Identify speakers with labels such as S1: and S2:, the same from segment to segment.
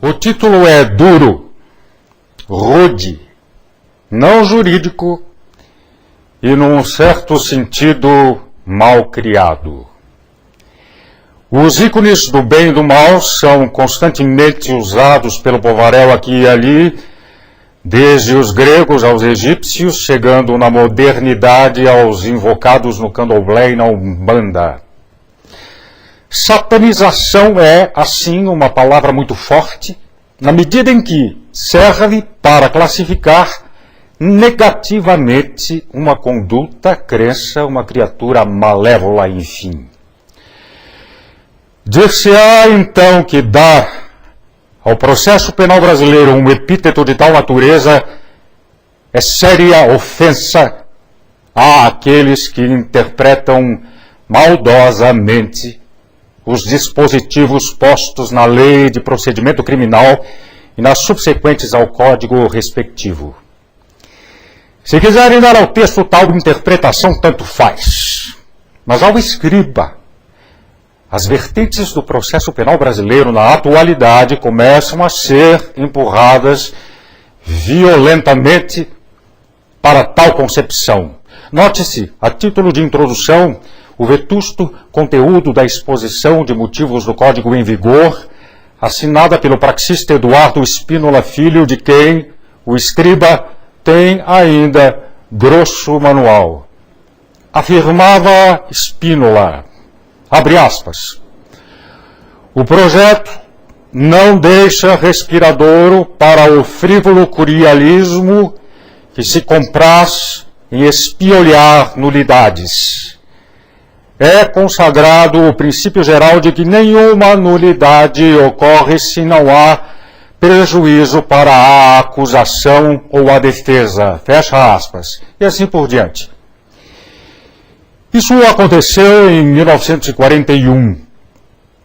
S1: O título é duro, rude, não jurídico e, num certo sentido, mal criado. Os ícones do bem e do mal são constantemente usados pelo povaréu aqui e ali, desde os gregos aos egípcios, chegando na modernidade aos invocados no candomblé e na umbanda. Satanização é, assim, uma palavra muito forte, na medida em que serve para classificar negativamente uma conduta, crença, uma criatura malévola, enfim. Dir-se-á, então, que dar ao processo penal brasileiro um epíteto de tal natureza é séria ofensa àqueles que interpretam maldosamente os dispositivos postos na Lei de Procedimento Criminal e nas subsequentes ao Código respectivo. Se quiserem dar ao texto tal interpretação, tanto faz. Mas ao escriba, as vertentes do processo penal brasileiro na atualidade começam a ser empurradas violentamente para tal concepção. Note-se, a título de introdução, o vetusto conteúdo da exposição de motivos do Código em vigor, assinada pelo praxista Eduardo Spínola Filho, de quem o escriba tem ainda grosso manual. Afirmava Spínola, abre aspas, o projeto não deixa respiradouro para o frívolo curialismo que se compraz em espiolhar nulidades. É consagrado o princípio geral de que nenhuma nulidade ocorre se não há prejuízo para a acusação ou a defesa. Fecha aspas. E assim por diante. Isso aconteceu em 1941.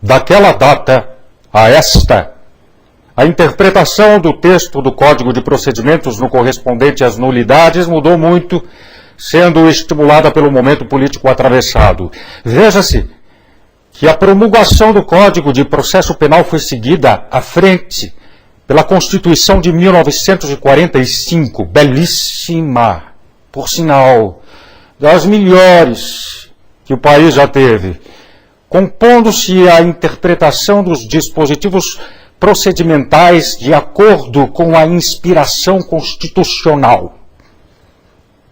S1: Daquela data a esta, a interpretação do texto do Código de Procedimentos no correspondente às nulidades mudou muito, sendo estimulada pelo momento político atravessado. Veja-se que a promulgação do Código de Processo Penal foi seguida à frente pela Constituição de 1945, belíssima, por sinal, das melhores que o país já teve, compondo-se a interpretação dos dispositivos procedimentais de acordo com a inspiração constitucional.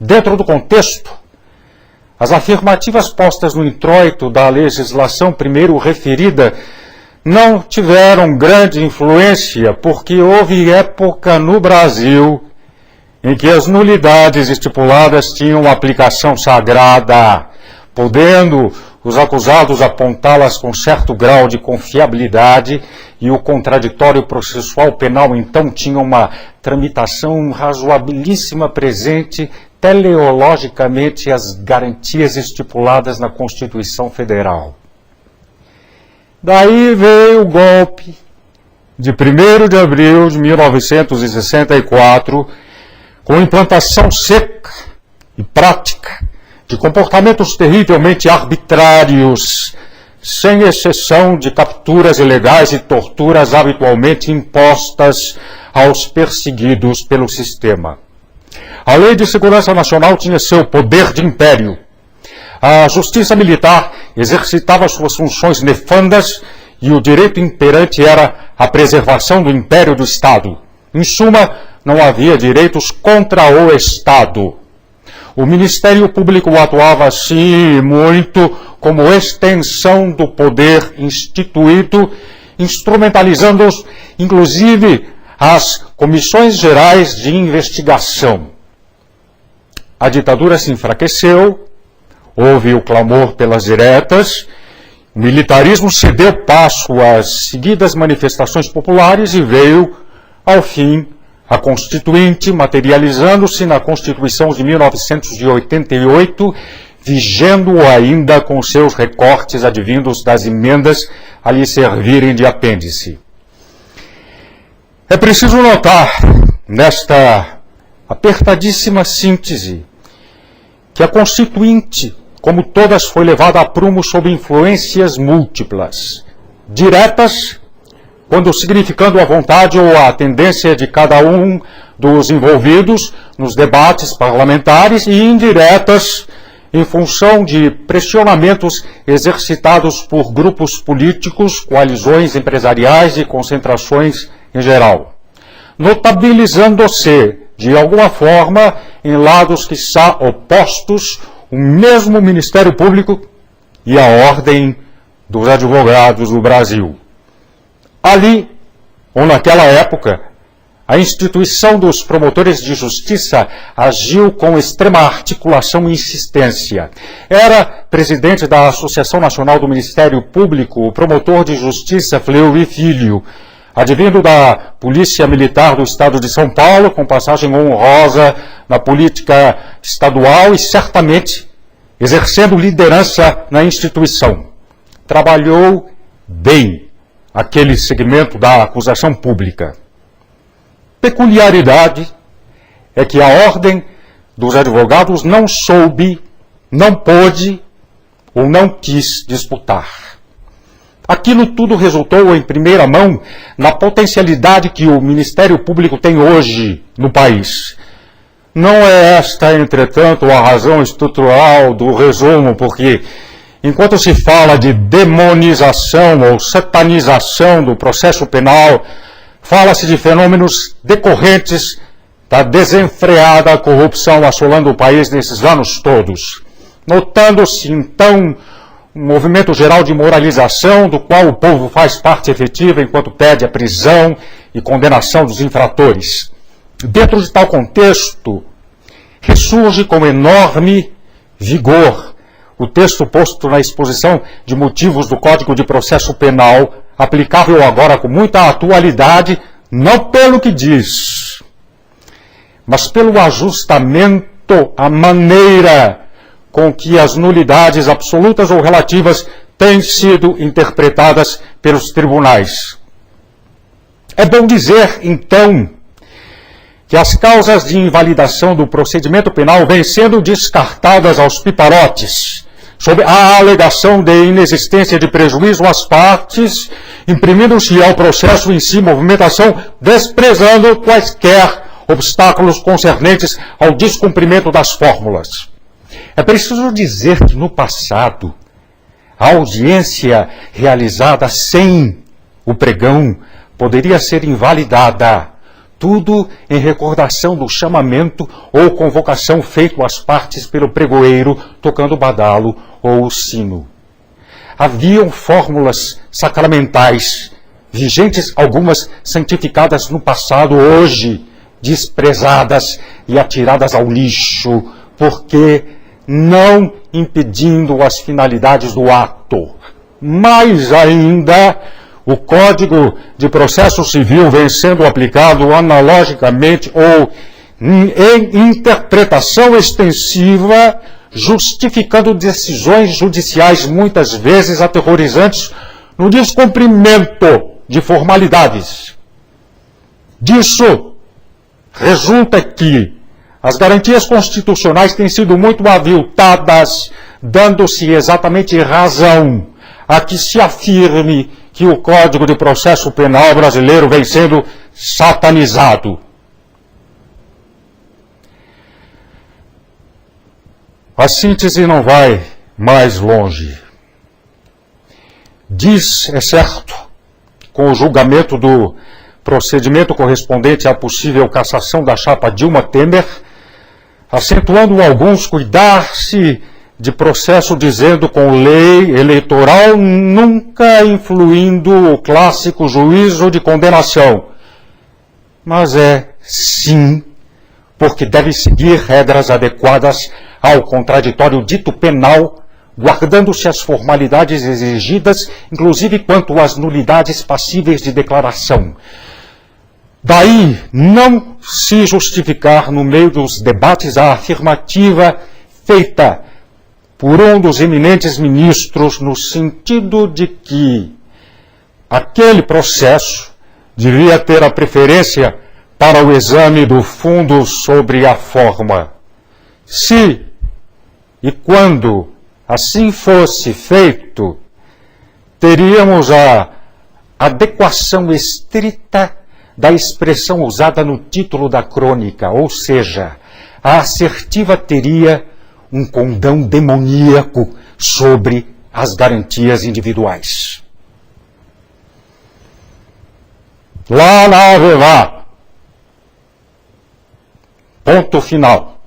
S1: Dentro do contexto, as afirmativas postas no introito da legislação primeiro referida não tiveram grande influência, porque houve época no Brasil em que as nulidades estipuladas tinham aplicação sagrada, podendo os acusados apontá-las com certo grau de confiabilidade, e o contraditório processual penal então tinha uma tramitação razoabilíssima presente teleologicamente as garantias estipuladas na Constituição Federal. Daí veio o golpe de 1º de abril de 1964, com implantação seca e prática de comportamentos terrivelmente arbitrários, sem exceção de capturas ilegais e torturas habitualmente impostas aos perseguidos pelo sistema. A Lei de Segurança Nacional tinha seu poder de império. A Justiça Militar exercitava suas funções nefandas e o direito imperante era a preservação do império do Estado. Em suma, não havia direitos contra o Estado. O Ministério Público atuava, assim, muito como extensão do poder instituído, instrumentalizando, inclusive, as comissões gerais de investigação. A ditadura se enfraqueceu, houve o clamor pelas diretas, o militarismo cedeu passo às seguidas manifestações populares e veio, ao fim, a Constituinte, materializando-se na Constituição de 1988, vigendo ainda com seus recortes advindos das emendas a lhe servirem de apêndice. É preciso notar, nesta apertadíssima síntese, que a Constituinte, como todas, foi levada a prumo sob influências múltiplas, diretas, quando significando a vontade ou a tendência de cada um dos envolvidos nos debates parlamentares e indiretas em função de pressionamentos exercitados por grupos políticos, coalizões empresariais e concentrações em geral, notabilizando-se, de alguma forma, em lados que são opostos, o mesmo Ministério Público e a Ordem dos Advogados do Brasil. Ali, ou naquela época, a instituição dos promotores de justiça agiu com extrema articulação e insistência. Era presidente da Associação Nacional do Ministério Público, o promotor de justiça Fleury Filho, advindo da Polícia Militar do Estado de São Paulo, com passagem honrosa na política estadual e certamente exercendo liderança na instituição. Trabalhou bem aquele segmento da acusação pública. Peculiaridade é que a Ordem dos Advogados não soube, não pôde ou não quis disputar. Aquilo tudo resultou em primeira mão na potencialidade que o Ministério Público tem hoje no país. Não é esta, entretanto, a razão estrutural do resumo, porque enquanto se fala de demonização ou satanização do processo penal, fala-se de fenômenos decorrentes da desenfreada corrupção assolando o país nesses anos todos. Notando-se, então, um movimento geral de moralização do qual o povo faz parte efetiva enquanto pede a prisão e condenação dos infratores. Dentro de tal contexto, ressurge com enorme vigor o texto posto na exposição de motivos do Código de Processo Penal, aplicável agora com muita atualidade, não pelo que diz, mas pelo ajustamento à maneira com que as nulidades absolutas ou relativas têm sido interpretadas pelos tribunais. É bom dizer, então, que as causas de invalidação do procedimento penal vêm sendo descartadas aos piparotes, sob a alegação de inexistência de prejuízo às partes, imprimindo-se ao processo em si movimentação, desprezando quaisquer obstáculos concernentes ao descumprimento das fórmulas. É preciso dizer que no passado, a audiência realizada sem o pregão poderia ser invalidada, tudo em recordação do chamamento ou convocação feito às partes pelo pregoeiro tocando o badalo ou o sino. Haviam fórmulas sacramentais, vigentes algumas santificadas no passado, hoje desprezadas e atiradas ao lixo, porque não impedindo as finalidades do ato. Mais ainda, o Código de Processo Civil vem sendo aplicado analogicamente ou em interpretação extensiva, justificando decisões judiciais muitas vezes aterrorizantes no descumprimento de formalidades. Disso resulta que as garantias constitucionais têm sido muito aviltadas, dando-se exatamente razão a que se afirme que o Código de Processo Penal brasileiro vem sendo satanizado. A síntese não vai mais longe. Diz, é certo, com o julgamento do procedimento correspondente à possível cassação da chapa Dilma Temer, acentuando alguns cuidar-se de processo dizendo com lei eleitoral, nunca influindo o clássico juízo de condenação. Mas é sim, porque deve seguir regras adequadas ao contraditório dito penal, guardando-se as formalidades exigidas, inclusive quanto às nulidades passíveis de declaração. Daí não se justificar no meio dos debates a afirmativa feita por um dos eminentes ministros no sentido de que aquele processo devia ter a preferência para o exame do fundo sobre a forma. Se e quando assim fosse feito, teríamos a adequação estrita da expressão usada no título da crônica, ou seja, a assertiva teria um condão demoníaco sobre as garantias individuais. Lá na Avelar. Ponto final.